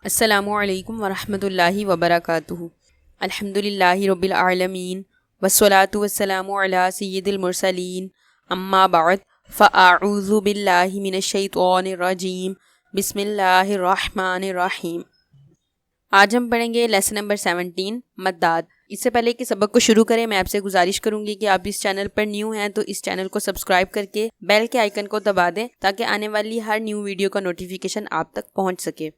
السلام علیکم ورحمۃ اللہ وبرکاتہ۔ الحمد للہ رب العالمین والصلاة والسلام علی سید المرسلین، اما بعد فاعوذ باللہ من الشیطان الرجیم، بسم اللہ الرحمن الرحیم۔ آج ہم پڑھیں گے لیسن نمبر 17 مداد۔ اس سے پہلے کہ سبق کو شروع کریں میں آپ سے گزارش کروں گی کہ آپ اس چینل پر نیو ہیں تو اس چینل کو سبسکرائب کر کے بیل کے آئیکن کو دبا دیں تاکہ آنے والی ہر نیو ویڈیو کا نوٹیفیکیشن آپ تک پہنچ سکے۔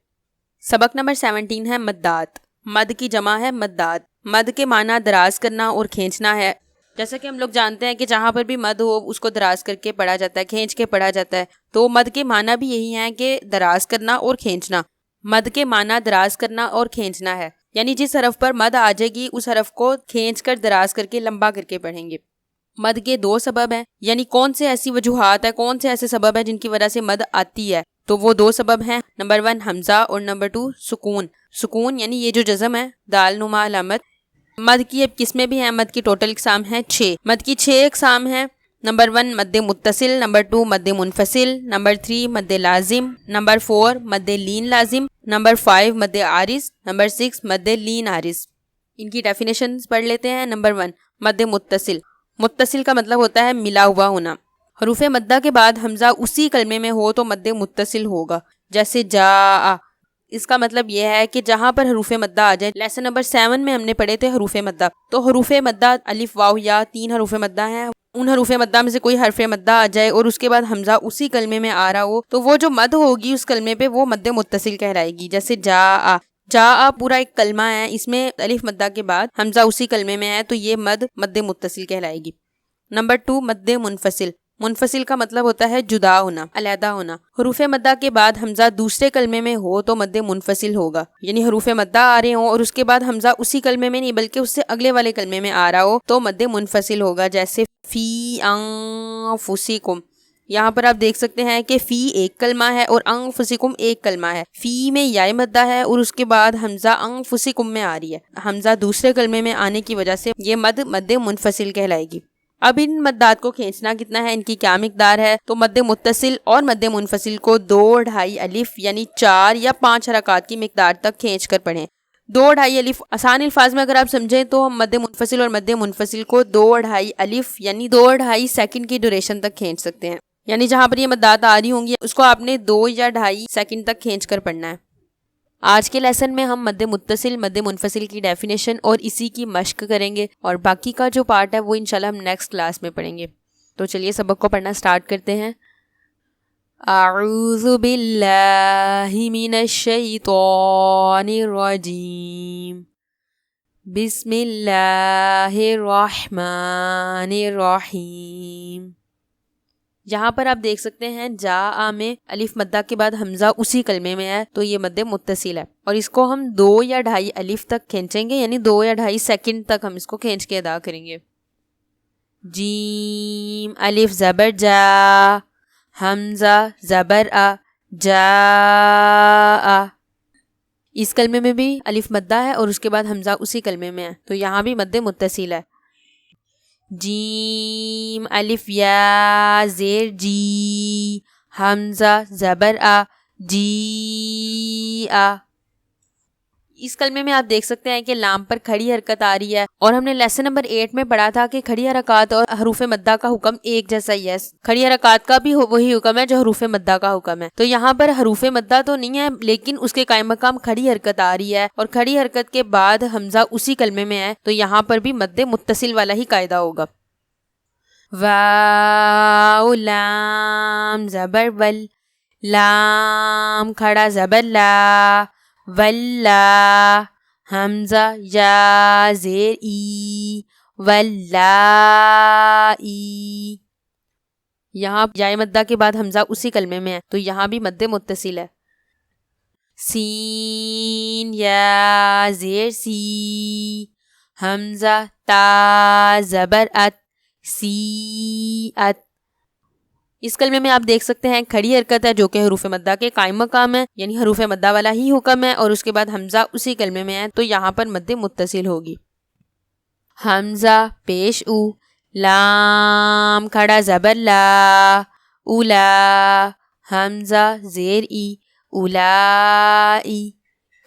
سبق نمبر 17 ہے مدات۔ مد کی جمع ہے مدات۔ مد کے معنی دراز کرنا اور کھینچنا ہے۔ جیسا کہ ہم لوگ جانتے ہیں کہ جہاں پر بھی مد ہو اس کو دراز کر کے پڑھا جاتا ہے، کھینچ کے پڑھا جاتا ہے، تو مد کے معنی بھی یہی ہیں کہ دراز کرنا اور کھینچنا۔ مد کے معنی دراز کرنا اور کھینچنا ہے، یعنی جس حرف پر مد آ جائے گی اس حرف کو کھینچ کر دراز کر کے لمبا کر کے پڑھیں گے۔ مد کے دو سبب ہیں، یعنی کون سے ایسی وجوہات ہیں، کون سے ایسے سبب ہیں جن کی وجہ سے مد آتی ہے، تو وہ دو سبب ہیں۔ نمبر 1 حمزہ اور نمبر 2 سکون۔ سکون یعنی یہ جو جزم ہے دال نما علامت۔ مد کی اب قسمیں بھی ہیں، مد کی ٹوٹل اقسام ہیں 6۔ مد کی 6 اقسام ہیں۔ نمبر 1 مد متصل، نمبر 2 مد منفصل، نمبر 3 مد لازم، نمبر 4 مد لین لازم، نمبر 5 مد عارض، نمبر 6 مد لین عارض۔ ان کی ڈیفینیشنز پڑھ لیتے ہیں۔ نمبر 1 مد متصل۔ متصل کا مطلب ہوتا ہے ملا ہوا ہونا۔ حروف مدہ کے بعد حمزہ اسی کلمے میں ہو تو مد متصل ہوگا، جیسے جاء۔ اس کا مطلب یہ ہے کہ جہاں پر حروف مدہ آ جائے، لیسن نمبر 7 میں ہم نے پڑھے تھے حروف مدہ، تو حروف مدہ الف واو یا 3 حروف مدہ ہیں، ان حروف مدہ میں سے کوئی حرف مدہ آ جائے اور اس کے بعد حمزہ اسی کلمے میں آ رہا ہو تو وہ جو مد ہوگی اس کلمے پہ وہ مد متصل کہلائے گی، جیسے جاء۔ جاء پورا ایک کلمہ ہے، اس میں الف مدہ کے بعد حمزہ اسی کلمے میں ہے تو یہ مد متصل کہلائے گی۔ نمبر 2 مد منفصل۔ منفصل کا مطلب ہوتا ہے جدا ہونا، علیحدہ ہونا۔ حروف مدہ کے بعد حمزہ دوسرے کلمے میں ہو تو مد منفصل ہوگا، یعنی حروف مدہ آ رہے ہوں اور اس کے بعد حمزہ اسی کلمے میں نہیں بلکہ اس سے اگلے والے کلمے میں آ رہا ہو تو مد منفصل ہوگا، جیسے فی انفسکم۔ یہاں پر آپ دیکھ سکتے ہیں کہ فی ایک کلمہ ہے اور انفسکم ایک کلمہ ہے۔ فی میں یا مدہ ہے اور اس کے بعد حمزہ انفسکم میں آ رہی ہے، حمزہ دوسرے کلمے میں آنے کی وجہ سے یہ مد منفصل کہلائے گی۔ اب ان مدات کو کھینچنا کتنا ہے، ان کی کیا مقدار ہے، تو مد متصل اور مد منفصل کو 2 2.5 الف یعنی 4 یا 5 حرکات کی مقدار تک کھینچ کر پڑھیں۔ 2 2.5 الف آسان الفاظ میں اگر آپ سمجھیں تو ہم مد منفصل اور مد منفصل کو 2 2.5 الف یعنی 2 2.5 سیکنڈ کی ڈیوریشن تک کھینچ سکتے ہیں، یعنی جہاں پر یہ مدات آ رہی ہوں گی اس کو آپ نے 2 یا 2.5 سیکنڈ تک کھینچ کر پڑھنا ہے۔ آج کے لیسن میں ہم مد متصل مد منفصل کی ڈیفینیشن اور اسی کی مشق کریں گے اور باقی کا جو پارٹ ہے وہ انشاءاللہ ہم نیکسٹ کلاس میں پڑھیں گے۔ تو چلیے سبق کو پڑھنا سٹارٹ کرتے ہیں۔ اعوذ باللہ من الشیطان الرجیم، بسم اللہ الرحمن الرحیم۔ یہاں پر آپ دیکھ سکتے ہیں جاء میں الف مدہ کے بعد حمزہ اسی کلمے میں ہے تو یہ مد متصل ہے اور اس کو ہم 2 یا 2.5 الف تک کھینچیں گے، یعنی 2 یا 2.5 سیکنڈ تک ہم اس کو کھینچ کے ادا کریں گے۔ جیم الف زبر جا، حمزہ زبر آ، جاء۔ اس کلمے میں بھی الف مدہ ہے اور اس کے بعد حمزہ اسی کلمے میں ہے تو یہاں بھی مد متصل ہے۔ جیم الف یا زیر جی، حمزہ زبر آ، جی آ۔ اس کلمے میں آپ دیکھ سکتے ہیں کہ لام پر کھڑی حرکت آ رہی ہے اور ہم نے لیسن نمبر 8 میں پڑھا تھا کہ کھڑی حرکات اور حروف مدہ کا حکم ایک جیسا ہی ہے، کھڑی حرکات کا بھی وہی حکم ہے جو حروف مدہ کا حکم ہے، تو یہاں پر حروف مدہ تو نہیں ہے لیکن اس کے قائم مقام کھڑی حرکت آ رہی ہے اور کھڑی حرکت کے بعد حمزہ اسی کلمے میں ہے تو یہاں پر بھی مد متصل والا ہی قاعدہ ہوگا۔ واو لام زبر ول، لام کھڑا زبر لا، ولا، حمزہ یا زیر ای، ولائی۔ یہاں یا مدہ کے بعد حمزہ اسی کلمے میں ہے تو یہاں بھی مد متصل ہے۔ سین یا زیر سی، حمزہ تا زبر ات، سی ات۔ اس کلمے میں آپ دیکھ سکتے ہیں کھڑی حرکت ہے جو کہ حروف مدہ کے قائم مقام ہے، یعنی حروف مدہ والا ہی حکم ہے اور اس کے بعد حمزہ اسی کلمے میں ہے تو یہاں پر مد متصل ہوگی۔ حمزہ پیش او، لام کھڑا زبر لا، اولا، حمزہ زیر ای، اولائی۔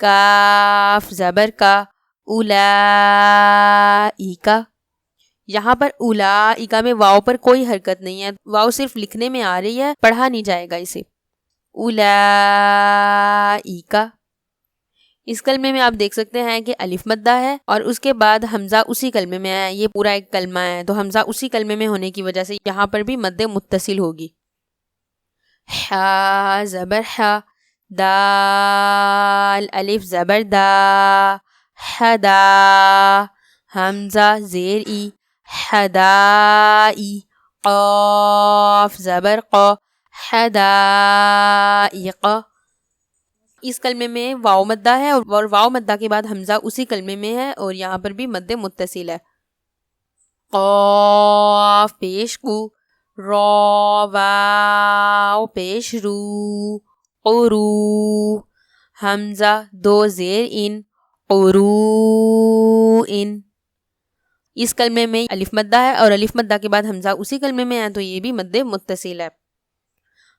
کاف زبر کا، اولائکا۔ یہاں پر اولائکا میں واو پر کوئی حرکت نہیں ہے، واو صرف لکھنے میں آ رہی ہے، پڑھا نہیں جائے گا اسے۔ اولائکا۔ اس کلمے میں آپ دیکھ سکتے ہیں کہ الف مدہ ہے اور اس کے بعد حمزہ اسی کلمے میں ہے، یہ پورا ایک کلمہ ہے تو حمزہ اسی کلمے میں ہونے کی وجہ سے یہاں پر بھی مد متصل ہوگی۔ حا زبر حا، دال الف زبر دا، حدا حمزہ زیر ای، حدائی، قاف زبر قا، حدائق۔ اس کلمے میں واو مدہ ہے اور واو مدہ کے بعد حمزہ اسی کلمے میں ہے اور یہاں پر بھی مد متصل ہے۔ قاف پیش کو، را واو پیش رو، قرو حمزہ دو زیر ان، قروءن۔ اس کلمے میں الف مدہ ہے اور الف مدہ کے بعد حمزہ اسی کلمے میں ہے تو یہ بھی مد متصل ہے۔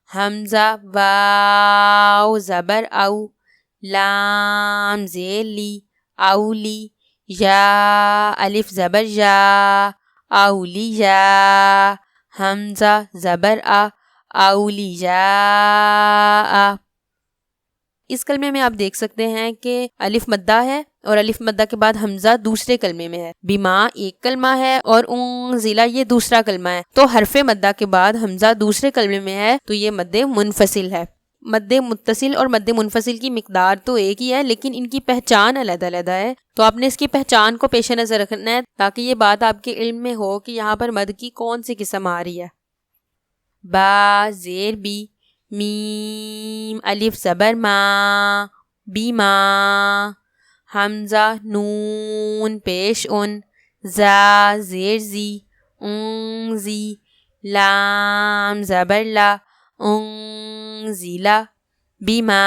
حمزہ واو زبر او، لام زیر لی، اولی، یا الف زبر یا، اولیاء حمزہ زبر آ، اولیاء۔ اس کلمے میں آپ دیکھ سکتے ہیں کہ الف مدہ ہے اور الف مدہ کے بعد حمزہ دوسرے کلمے میں ہے، بما ایک کلمہ ہے اور انزلہ یہ دوسرا کلمہ ہے، تو حرف مدہ کے بعد حمزہ دوسرے کلمے میں ہے تو یہ مد منفصل ہے۔ مد متصل اور مد منفصل کی مقدار تو ایک ہی ہے لیکن ان کی پہچان علیحدہ علیحدہ ہے، تو آپ نے اس کی پہچان کو پیش نظر رکھنا ہے تاکہ یہ بات آپ کے علم میں ہو کہ یہاں پر مد کی کون سی قسم آ رہی ہے۔ با زیر بی، میم الف زبر ما، بیما حمزہ نون پیش ان، زا زیر زی، زی لام زبر لا، انزلا، بیما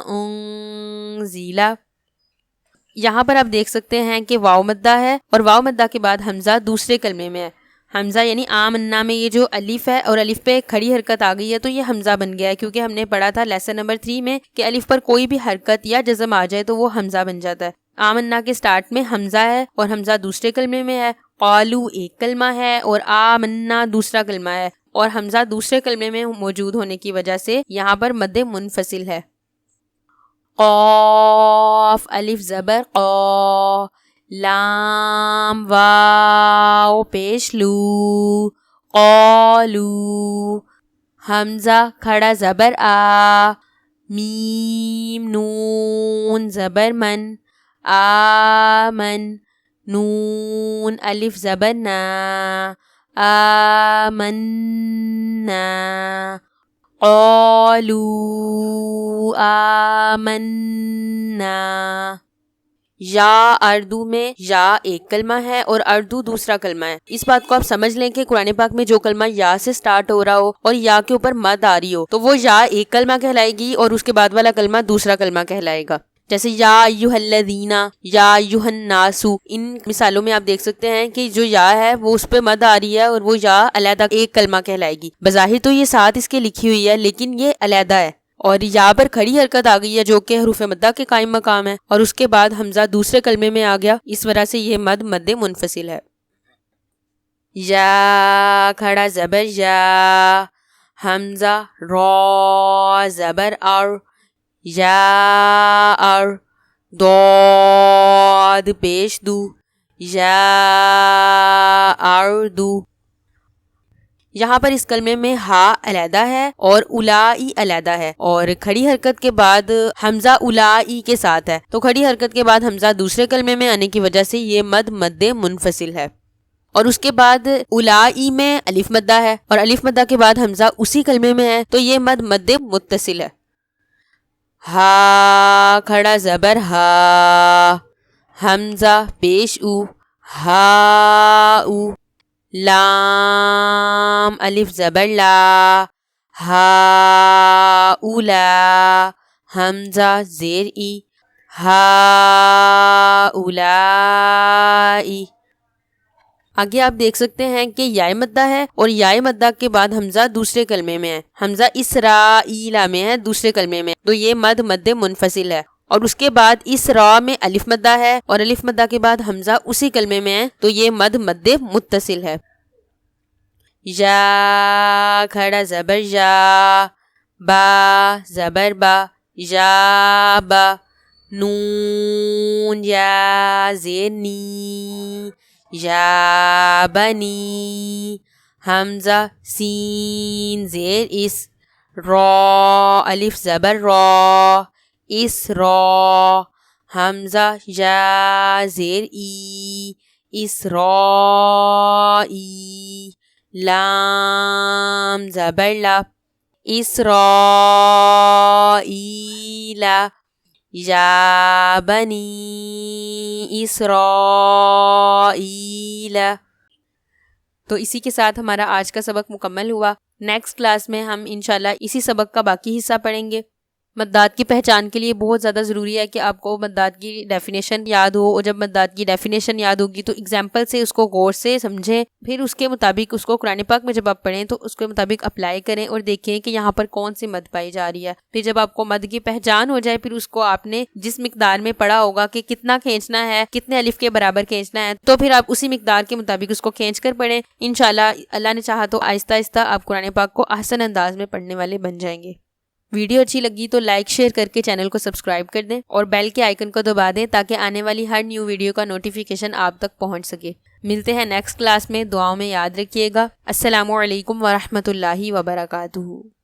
انزلا۔ یہاں پر آپ دیکھ سکتے ہیں کہ واو مدہ ہے اور واو مدہ کے بعد حمزہ دوسرے کلمے میں ہے۔ حمزہ یعنی آمنا میں یہ جو الف ہے اور الف پہ کھڑی حرکت آ گئی ہے تو یہ حمزہ بن گیا ہے، کیونکہ ہم نے پڑھا تھا لیسن نمبر 3 میں کہ الف پر کوئی بھی حرکت یا جزم آ جائے تو وہ حمزہ بن جاتا ہے۔ آمنا کے سٹارٹ میں حمزہ ہے اور حمزہ دوسرے کلمے میں ہے، قالو ایک کلمہ ہے اور آمنا دوسرا کلمہ ہے اور حمزہ دوسرے کلمے میں موجود ہونے کی وجہ سے یہاں پر مد منفصل ہے۔ قاف الف زبر قا، لام واو پیش لو، قالو حمزہ کھڑا زبر آ، میم نون زبر من، آمن نون الف زبر نا، آمنا، قالو آمنا۔ یا اردو میں یا ایک کلمہ ہے اور اردو دوسرا کلمہ ہے۔ اس بات کو آپ سمجھ لیں کہ قرآن پاک میں جو کلمہ یا سے سٹارٹ ہو رہا ہو اور یا کے اوپر مد آ رہی ہو تو وہ یا ایک کلمہ کہلائے گی اور اس کے بعد والا کلمہ دوسرا کلمہ کہلائے گا، جیسے یا ایھا الذین، یا ایھا الناس۔ ان مثالوں میں آپ دیکھ سکتے ہیں کہ جو یا ہے وہ اس پہ مد آ رہی ہے اور وہ یا علیحدہ ایک کلمہ کہلائے گی۔ بظاہر تو یہ ساتھ اس کے لکھی ہوئی ہے لیکن یہ علیحدہ ہے اور یا پر کھڑی حرکت آ گئی ہے جو کہ حروف مدہ کے قائم مقام ہے اور اس کے بعد حمزہ دوسرے کلمے میں آ گیا، اس وجہ سے یہ مد منفصل ہے۔ یا کھڑا زبر یا، حمزہ را زبر اور، یا اور، ضاد پیش دو، یا اردو۔ یہاں پر اس کلمے میں ہا علیحدہ ہے اور اولائی علیحدہ ہے اور کھڑی حرکت کے بعد حمزہ اولائی کے ساتھ ہے، تو کھڑی حرکت کے بعد حمزہ دوسرے کلمے میں آنے کی وجہ سے یہ مد منفصل ہے۔ اور اس کے بعد اولائی میں الف مدہ ہے اور الف مدہ کے بعد حمزہ اسی کلمے میں ہے تو یہ مد متصل ہے۔ ہا کھڑا زبر ہا، حمزہ پیش او، ہا او، لام الف زبر لا، ہا اولا حمزہ زیر ای، ہا اولائی۔ آگے آپ دیکھ سکتے ہیں کہ یا مدہ ہے اور یا مدہ کے بعد حمزہ دوسرے کلمے میں ہے، حمزہ اسرائیل میں ہے دوسرے کلمے میں، تو یہ مد منفصل ہے اور اس کے بعد اس را میں الف مدہ ہے اور الف مدہ کے بعد حمزہ اسی کلمے میں ہے، تو یہ مد مد متصل ہے۔ یا کھڑا زبر یا، با زبر با، یا با، نون یا زیر نی، یا بنی، حمزہ سین زیر اس، را الف زبر را، اس را، حمزہ یا زیر ای، اس را ای، لام زبر لا، اسرائیل، یا بنی اسرائیل۔ تو اسی کے ساتھ ہمارا آج کا سبق مکمل ہوا۔ نیکسٹ کلاس میں ہم انشاءاللہ اسی سبق کا باقی حصہ پڑھیں گے۔ مدات کی پہچان کے لیے بہت زیادہ ضروری ہے کہ آپ کو مدات کی ڈیفینیشن یاد ہو، اور جب مدات کی ڈیفینیشن یاد ہوگی تو اگزامپل سے اس کو غور سے سمجھیں، پھر اس کے مطابق اس کو قرآن پاک میں جب آپ پڑھیں تو اس کے مطابق اپلائی کریں اور دیکھیں کہ یہاں پر کون سی مد پائی جا رہی ہے۔ پھر جب آپ کو مد کی پہچان ہو جائے، پھر اس کو آپ نے جس مقدار میں پڑھا ہوگا کہ کتنا کھینچنا ہے، کتنے الف کے برابر کھینچنا ہے، تو پھر آپ اسی مقدار کے مطابق اس کو کھینچ کر پڑھیں۔ انشاءاللہ اللہ نے چاہا تو آہستہ آہستہ آپ قرآن پاک کو احسن انداز میں پڑھنے والے بن جائیں گے۔ ویڈیو اچھی لگی تو لائک شیئر کر کے چینل کو سبسکرائب کر دیں اور بیل کے آئیکن کو دبا دیں تاکہ آنے والی ہر نیو ویڈیو کا نوٹیفیکیشن آپ تک پہنچ سکے۔ ملتے ہیں نیکسٹ کلاس میں، دعاؤں میں یاد رکھیے گا۔ السلام علیکم ورحمۃ اللہ وبرکاتہ۔